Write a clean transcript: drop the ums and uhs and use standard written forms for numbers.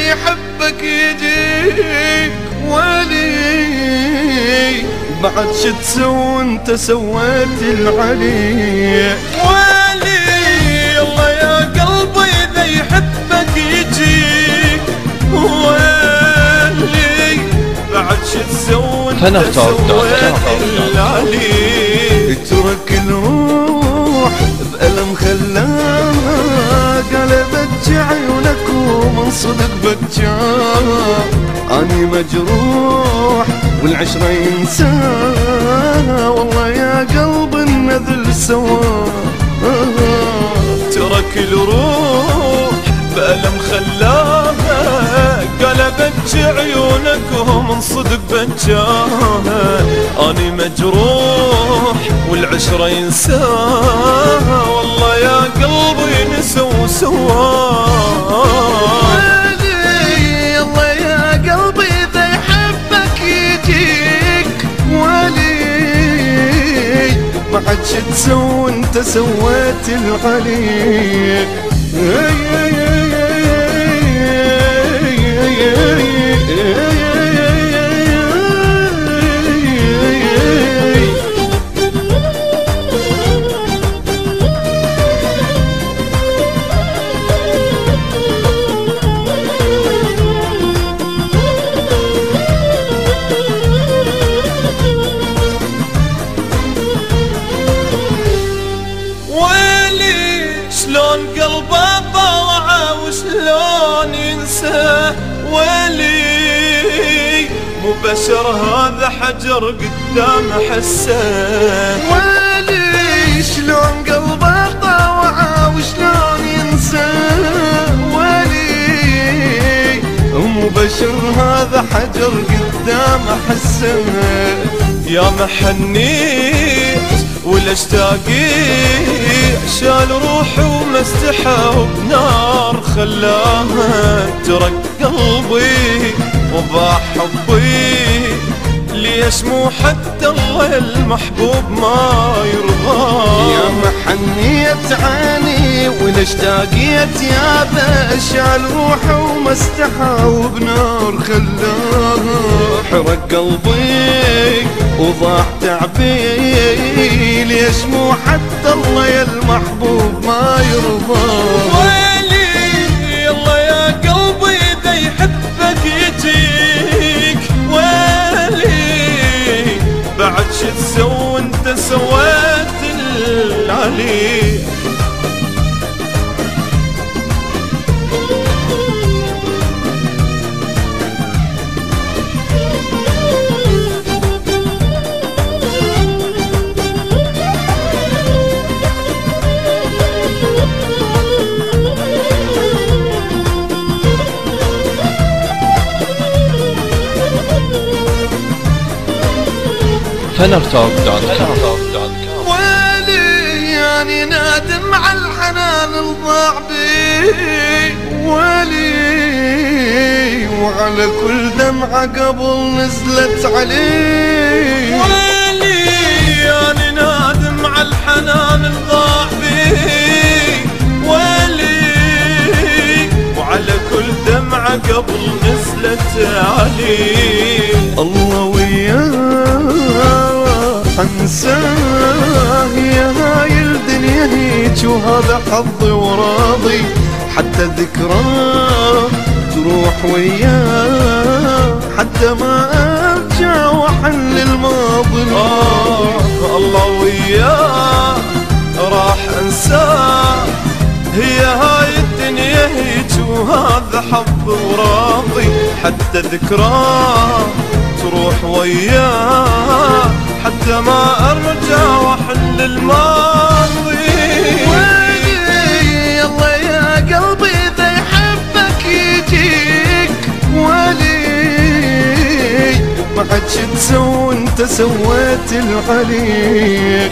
يحبك يجيك ولي، بعد شو تسوي انت سويت العلي. ولي الله يا قلبي اذا يحبك يجيك ولي، بعد شو تسوي انت سويت العلي. اترك الروح بألم خلاها قلبت عيونك ومن صدق بكاها. اني مجروح والعشرة ينساها، والله يا قلب النذل سوا. ترك الروح بألم خلاها قلبت عيونك ومن صدق بكاها. اني مجروح والعشرة ينساها، والله يا قلبي نسوا سوا. ولي الله يا قلبي اذا يحبك يجيك ولي، بعد شو تسوي انت سويت العلي. شلون قلبه ضاع وشلون ينسى. ولي مو بشر هذا حجر قدام حسه. ولي شلون قلبه ضاع وشلون ينسى. ولي مو بشر هذا حجر قدام حسه. يا محنيت ولا اشتاقيت، شال روحي وما استحى وبنار خلاها. ترك قلبي وضاع حبي، ليش مو حتى الله المحبوب ما يرضى. يا محنيت عيني ولا اشتاقيت يابا، شال روحي وما استحى وبنار خلاها. حرق قلبي وضاع تعبي، ليش مو حتى الله يا المحبوب ما يرضى. ولي الله يا قلبي اذا يحبك يجيك ولي، بعد شو تسوي انت سويت العلي. ولي يعني نادم على الحنان الضاع بي. ولي وعلى كل دمعة قبل نزلت علي. ولي يعني نادم على الحنان الضاع بي. ولي وعلى كل دمعة قبل نزلت علي. الله وياه انساه، يا هاي الدنيا هيج وهذا حظي وراضي. حتى ذكراه تروح وياه، حتى ما ارجع واحن الماضي. الله وياه راح انساه، هي هاي الدنيا هيج وهذا حظ وراضي. حتى ذكراه تروح وياه، حتى ما ارجع واحل الماضي. ولي الله يا قلبي اذا يحبك يجيك شتسوي انت سويت العليق